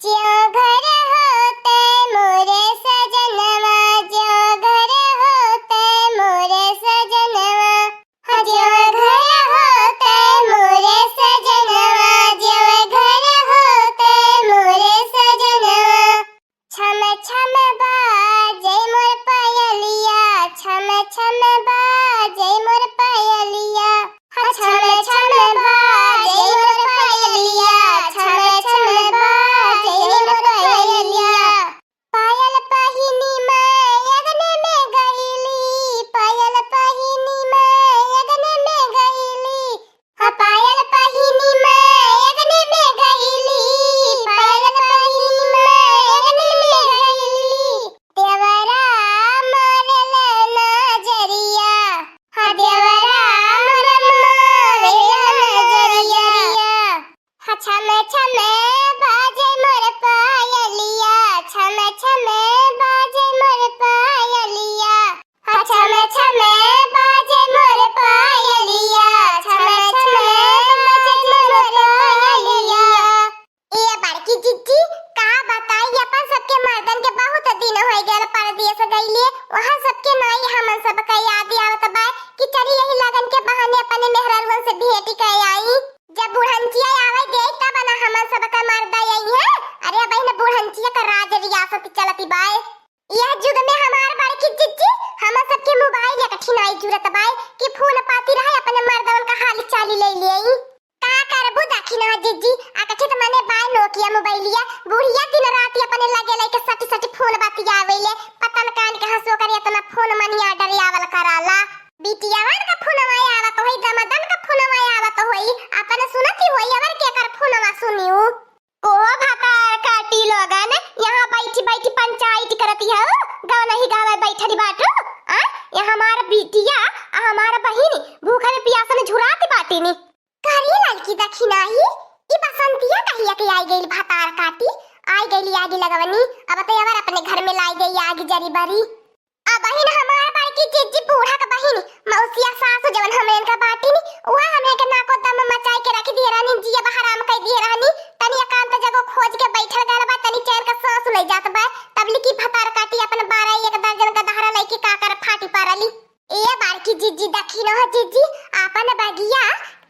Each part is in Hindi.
ज्यों घर होते मोरे सजनवा, ज्यों घर होते मोरे सजनवा, हाँ ज्यों घर होते मोरे सजनवा, ज्यों घर होते मोरे सजनवा। छम छम बाजे मोर पायलिया, छम छम बाजे मोर पायलिया, हाँ छम छम बाजे मोर पायलिया, छम छम बाजे मोर पायलिया। पायल पहिनी मैं अगने में गईली, पायल पहिनी मैं अगने में गईली, हाँ पायल पहिनी मैं अगने में गईली, पायल पहिनी मैं अगने में गईली। देवरा मारेला नजरिया, हाँ देवरा मारेला नजरिया, हाँ छम छम बाजे मोर पायलिया, छम छम बाजे मोर पायलिया, हाँ छम छम बाजे मोर पायलिया, छम छम बाजे मोर पायलिया। ये बड़की जिज्जी का बताई अपन सबके मर्दन के बहुत दिन हो गए परदेस गईले, वहां सबके नाई हमन सब का याद आवत बा कि चली यही लगन के बहाने अपने मेहरारू से भेंट कर आई। जब बुढ़ंचिया आवे दे तब ना हमन सब का मर्दा आई है। अरे बहन बुढ़ंचिया का राज रियासत चलती बाय। यह युग में हमार बड़की जिज्जी हम सबके मोबाइल या कठिनाई जरूरत बाय कि फोन पाती रहे अपने मर्दन का हाल चाल ले ले। का करबू दखी ना जिज्जी आकठे त मने बाय नोकिया मोबाइलिया बुढ़िया दिन रात अपने लगे लगे सटी सटी फोन बतियावेले, पतन कान के हंसो करे इतना फोन मनी ऑर्डर आवल कराला। बिटियावन का फोनवा आवत होई, दमदन का फोनवा आवत होई, अपन सुनती होई अवर के कर फोनवा सुनियो। ओ भातार काटी लोगन यहाँ बैठी बैठी पंचायत करती है, गाँव नहीं गाँव बैठली बाटो। यहाँ हमारा बिटिया हमारा बहिनी भूखल प्यास में झुराती बाटीनी। करिए लड़की दखी नाही ई बसंतिया कहिया के आई गई भातार काटी, आई गई आगे लगवनी। अब तो यार अपने घर में लाई गई आग जरी बरी। अब बहिन हमार बड़की जिज्जी बूढ़ा का बहिन मौसिया सासु जवन हमरे का बाटीनी वह हमरे के नाको दम मचाई के रख दिए रहनी, जिया बहराम कई दिए रहनी। तनी एकांत जगह खोज के बैठल गल बा, तनी चैन का सांस ले जात बा। तबली की भातार काटी अपन 12 एक दर्जन का दहरा लईकी काकर फाटी पारली। ए बड़की जिज्जी दखी न जिज्जी अपन बगिया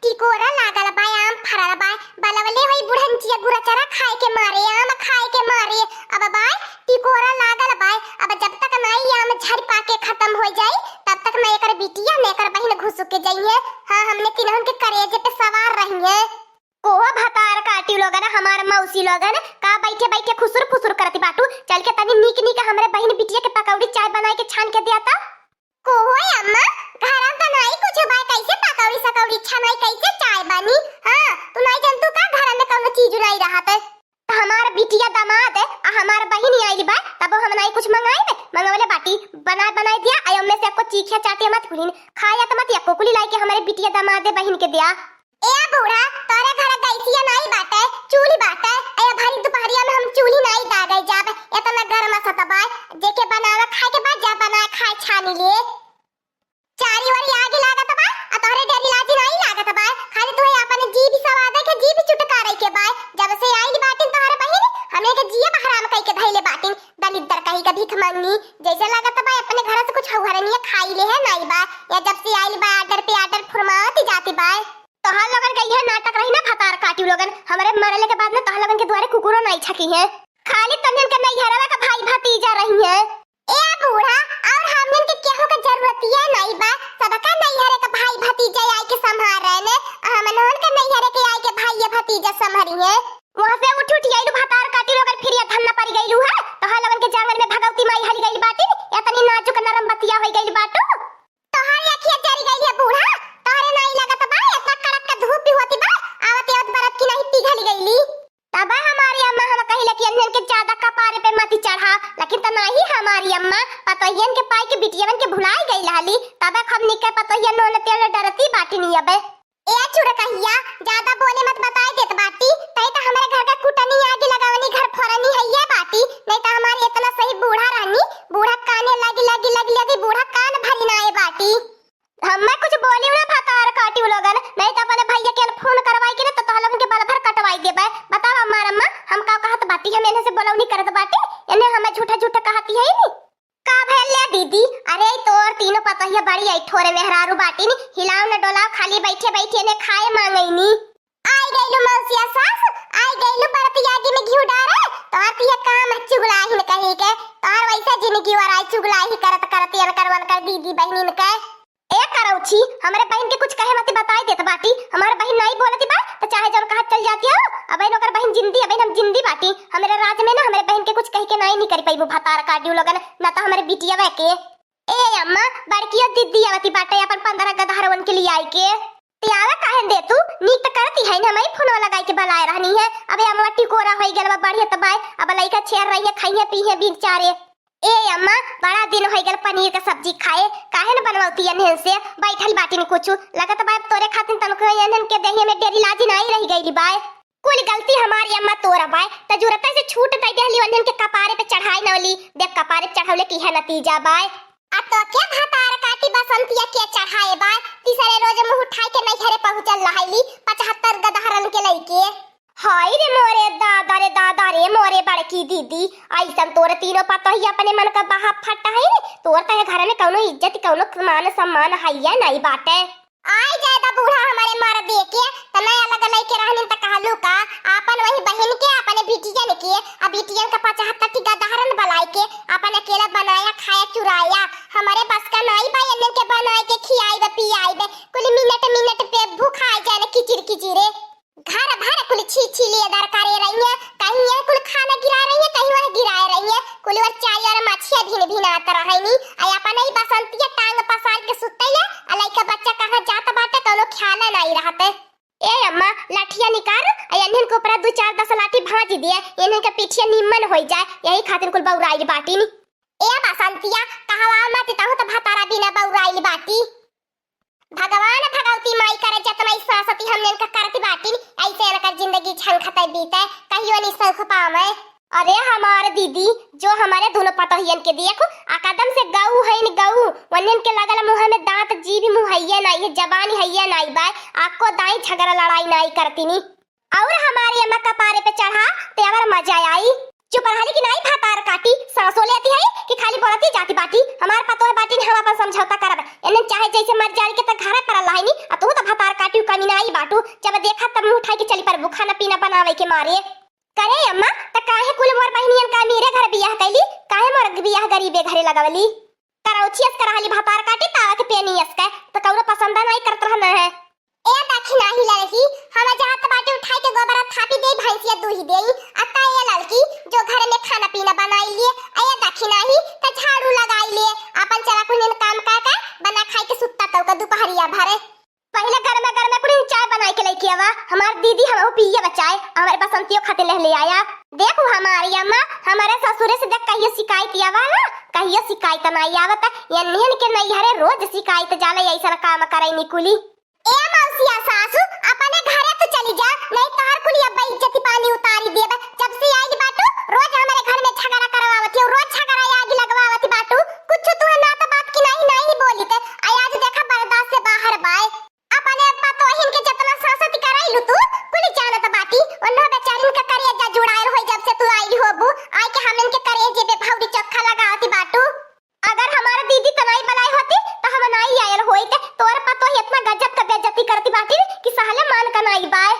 टिकोरा लागल बा, आम फरल बा, बलवले होई बुढ़ंचिया गुरचरा खाए के मारे, आम खाए के मारे। अब बा टिकोरा लागल बा, अब जब तक नाई आम झड़ पाके खत्म हो जाई तब तक मैं एकर बिटिया ने एकर बहिन घुस के जाइए। हां हमने तिनहन के करेजे पे सवार रही है। ओ भतार काटी लोगन हमार मौसी लोगन का बैठे बैठे खुसुर फुसुर करती बाटू। चल के तनी नीक नीक हमरे बहिन बिटिया के पकौड़ी चाय बनाए के छान के दिया ता। कोई अम्मा घरम त नहीं कुछ बाय कैसे पकौड़ी सकौड़ी छनाई कैसे चाय बनी। हां तू नहीं जानतू का घर में कौन चीज नहीं रहत है। हमार बिटिया दामाद है हमार बहिन आईली बा तब हम नहीं कुछ मंगाई मंगवले बाटी बना बनाई दिया। आयो में से को चीखिया चाटे मत कुलीन खाया त मत या कोकुली लाई के हमारे बिटिया दामाद बहिन के दिया। ए बूढ़ा तोरे घर गैसिया नहीं बाटे चूल्ही बाटे। ए भारी दोपहरिया में हम चूल्ही नहीं दागई जाब इतना गरम सतबा जेके बनावा खाए के बाद जा बना खाए छानी ले। चारी वाली आगे लागत बा आ तोरे डेरी लाजी नहीं लागत बा, खाली तू अपन जीभ सवादे के जीभ चुटकारे के बा। जब से आई बाटिन तोहरे बहिन हमें के जिया बहराम कई के धइले बाटिन दलिद्दर कहीं का भीख मांगनी जैसे लागत बा अपने घर से कुछ हवरनिया खाई ले है नहीं बा। या जब से आई बा आर्डर पे आर्डर फरमाती जाती बा। तोहर लोगन के यह नाटक रही ना भतार काटी लोगन हमारे मरले के बाद में तोहर लोगन के द्वारे कुकुरो नहीं छकी है, खाली तन्नन के नहीं हरवा का भाई भतीजा रही है। ए बूढ़ा और हमन के केहू का जरूरत है नहीं बा, सबका नहीं हरे का भाई भतीजा आई के संभाल रहे ने हमन के नहीं हरे के आई के भाई भतीजा संभाली है। वहां से उठ उठ आइलू भतार काटी लोगन फिर या धन्ना पड़ गइलू है। तोहर लोगन के जांगल में भगवती माई हली गइल बाटी या तनी नाजुक नरम बतिया होई गइल बाटू। तोहर अखिया चली गइल है बूढ़ा, तोहरे नहीं लागत बा इतना कड़क का धूप भी होती बा आवत आवत बरत की नहीं पिघल गइली। तब हमारी अम्मा हम कहिला कि अन्हन के ज्यादा कपारे पे मत चढ़ा, लेकिन त नहीं हमारी अम्मा पतोहियन के पाई के बिटियन के भुलाई गई लाली तब हम निके पतोहियन नोन तेल डरती बाटी नहीं अबे। ए चुड़ कहिया ज्यादा बोले मत बताई देत बाटी तई त हमारे घर का कुटनी आगे लगावनी घर फोरनी है ये बाटी नहीं त हमारे इतना सही बूढ़ा रानी बूढ़ा काने लगी बूढ़ा कान भरी ना ए बाटी। हम कुछ बोली ना भतार काटी लोगन नहीं त अपने भैया के फोन करवाई के ना तो तोहर लोगन के बल भर कटवाई देबे। बताओ हमार अम्मा हम का कहत बात बाटी हम इन्हें से बोलौनी करत बाटी, इन्हें हमें झूठा झूठा कहती है नी। का भैया दीदी, अरे तोर तीनों पतोहिया बड़ी आई ठोरे मेहरारू बाटी नी, हिलाओ न डोलाओ, खाली बैठे बैठे इन्हें खाए मांगई नी। आई गईलू मौसिया सास, आई गईलू बरतियागी में घी डारे, तोर तिया काम चुगलाई न कही के, तोर वैसा जिंदगी वराई चुगलाई करत करत यार करवन कर दीदी बहनीन के। ए करौची, हमारे बहन के कुछ कहे मत बताई देत बाटी, हमारे बहन नहीं बोलती बा तो चाहे जब कहा चल जाती हो। अब नौकर बहन जिंदी, अब हम जिंदी बाटी, हमारे राज में ना हमारे बहन के कुछ कह के नहीं कर पाई, वो भतार काटियो लगन ना तो हमारे बिटिया वे के। ए अम्मा बड़की दीदी आवती बाटे अपन 15 गधारवन के लिए आई के, तियावा काहे दे तू नीक त करती है ना, मैं फोन लगाई के बुलाए रहनी है। अबे अम्मा टिकोरा होई गेल बा बढ़िया तबाय, अब लइका छेर रही है खाइए पीए बिचारे। ए अम्मा बड़ा दिन हो गल पनीर का सब्जी खाए, काहे न बनवाती अनहन से बैठल बाटी न कुछ लगत बा तोरे खातिर तनको अनहन के देही में डेरी लाजी नहीं रह गईली बाय। कुल गलती हमारी अम्मा तोरा बाय, त जरूरत से छूट दई देहली अनहन के कपारे पे चढ़ाई नवली, देख कपारे पे चढ़ावले की है नतीजा बाय। आ तो क्या भतार काटी बसंतिया के चढ़ाए बाय, तीसरे रोज मुंह उठाई के नहीं घरे पहुंचल रहली 75 गदहरन के लइके। हाय रे मोरे दादा रे मोरे बड़की दीदी, ऐसन तोर तीनों पतोहिया अपने मन का बाहा फटा है रे, तोर तय घर में कौनो इज्जत कौनो मान सम्मान हैया नहीं बाटे। आई ज्यादा बूढ़ा हमारे मार दे के त नया अलग लइके रहनी त कहलू का अपन वही बहन के अपने बिटिया ने के, अब बिटिया का 75 की गदहरन बलाई के अपन अकेला बनाया खाया चुराया, हमारे बस का नहीं भाई अन्ने के बनाए के खियाई बे पियाई बे, कुल मिनट पे भूखा जाने किचिरे घर भर कुल छी लिए दर करे रही है, कहीं ये कुल खाना गिरा रही है, कहीं वह गिराए रही है, कुल वर चाय और मछिया भिन आता रही नी। आई अपन ही बसंतिया टांग पसार के सुतैले, अलाई का बच्चा कहां जात बाटे कोनो ख्याल नहीं रहते। ए अम्मा लाठिया निकाल, आई इन्हन के ऊपर 2-4-10 लाठी भाज दिए, इन्हन के पीछे निम्मन होई जाए, यही खातिर कुल बौराइल बाटी नी। ए बसंतिया कहवा मत ताहु त भतारा बिना बौराइल बाटी, भगवान भगवती माई करे जतना सरस्वती हमने का करती बाटी, ऐसे लकर जिंदगी छलखते बीते कहियो नहीं सुख पावे। अरे हमारे दीदी जो हमारे दोनों पतोहियन के देखो आकदम से गऊ है न गऊ, वनन के लगल मुंह में दांत जीभ मुंह हैया नहीं है, जबान हैया नहीं बाय, आपको दाई झगड़ा लड़ाई नहीं करती नी। और हमारी अम्मा कपारे पे चढ़ा तेवर मजा आई, चुप रहा कि नहीं भतार काटी सांसो लेती है कि खाली बोलती जाती बाटी, हमार पतोह बाटी ने हम अपन समझौता करब, एने चाहे जैसे मर जाए के त घरे पर लाइनी आ तू त भतार काटी कमी नहीं बाटू, जब देखा तब मुंह उठाई के चली पर खाना पीना बनावे के मारे। करे अम्मा त काहे कुल मोर बहनियन का मेरे घर बियाह कैली, काहे मोर बियाह गरीबे घरे लगावली, करौचियस कराली भतार काटी तावा के पेनियस के त कौनो पसंद नहीं करत रहना है। ए दक्षिणा ही लड़की हम जात बाटी उठाई के गोबरा थापी दे भैंसिया दूही देई, अता ये लड़की जो घर में खाना पीना बनाई लिए, ए दक्षिणा ही त झाड़ू लगाई लिए, अपन चला कुछ काम कर बना खाई के सुत्ता तो का दोपहरिया भरे, पहले घर में कुछ चाय बनाई के लेके आवा, हमार दीदी हमहु पिए बचाए, हमारे बसंतियों खातिर ले आया। देखो हमारी अम्मा हमारे ससुरे से देख कहियो शिकायत आवा ना, कहियो शिकायत नहीं आवत, यन्हन के नहीं हरे रोज शिकायत जाले ऐसा काम करे निकुली। ए मौसिया सासू अपने घरे तो चली जा, नहीं तोहर कुली अब इज्जत पानी उतारी देब, जब से आई बाटू रोज हमारे घर में झगड़ा करवावती हो, रोज झगड़ा आग लगवावती बाटू, कुछ तू ना तो बात की नहीं बोली ते आज देखा बर्दाश्त से बाहर बाय, अपने पतोहिन के जितना सांसत कराइलू तू कुली जानत बाटी, ओनो बेचारीन का करेजा जुड़ायल होई जब से तू आई होबू, आई के हमन के करेजे पे भौरी चोखा लगावती बाटू, अगर हमारा दीदी तनाई बनाई होती तो हम नहीं आयल होइते, तोर पतो इतना गजब का बेइज्जती करती बाटी कि सहले मान का नहीं बाय,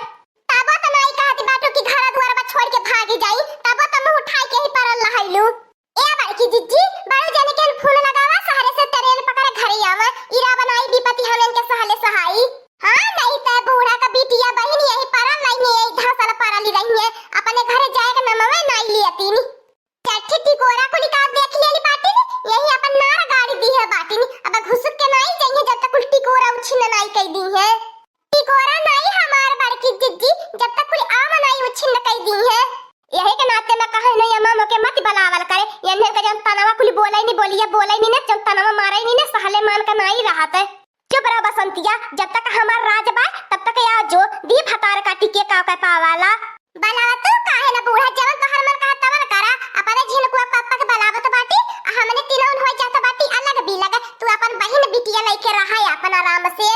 तबो तनाई कहती बाटू कि घर द्वार बा छोड़ के भागी जाई, तबो त मुंह उठाई के ही परल लहाइलू। ए बड़की जिज्जी बड़ू जाने के फूल लगावा सहरे से ट्रेन पकड़ घरे आवा, इरा बनाई विपति हमन के सहले सहाई, हां नहीं त बूढ़ा का बिटिया बहन यही परल नहीं यही धसल परली रही है, अपने घरे जाए के नमवे नहीं लियती नी, चट्ठी टिकोरा को निकाल देख लेली बाटी यही अपन नार गाड़ी दी है बाटी नी, अब घुसक के नहीं जाइए जब तक कुल टिकोरा उछिन नहीं कह दी है, टिकोरा नहीं हमार बड़की जिज्जी जब तक कुल आम नहीं उछिन कह दी है, यही के नाते में कहे नहीं अम्मा मोके मत बलावल करे, यन्ने के जन तनावा कुल बोले नहीं ने जन तनावा मारे नहीं ने सहले मान का नहीं रहत है। चुप रह बसंतिया, जब तक हमार राज बा तब तक या जो दी भतार काटी के का पावाला, बलावा तू काहे ना बूढ़ा जवन तोहर मन कहा तवन करा, अपने झिनकुआ पापा के बलावत बाटी, हमने तीनों होई जात बाटी अलग भी लगा, तू अपन बहन बिटिया लेके रहा है अपन आराम से।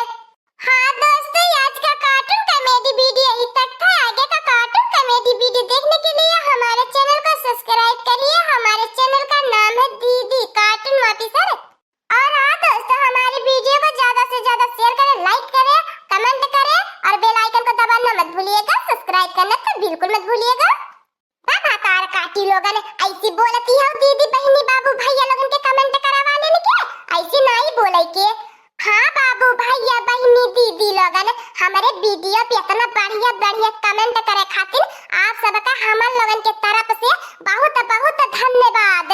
हाँ दोस्तों आज का कार्टून कॉमेडी वीडियो यही तक था, आगे का कार्टून कॉमेडी वीडियो देखने के लिए हमारे चैनल बिल्कुल मत भूलिएगा। बाबा तार काटी लोगन ऐसी बोलती है दीदी बहनी बाबू भैया लोगन के कमेंट करवा लेने के, ऐसी नहीं बोले के। हाँ बाबू भैया बहनी दीदी लोगन हमारे वीडियो पे इतना बढ़िया बढ़िया कमेंट करे खातिर आप सबका हमन लोगन के तरफ से बहुत बहुत धन्यवाद।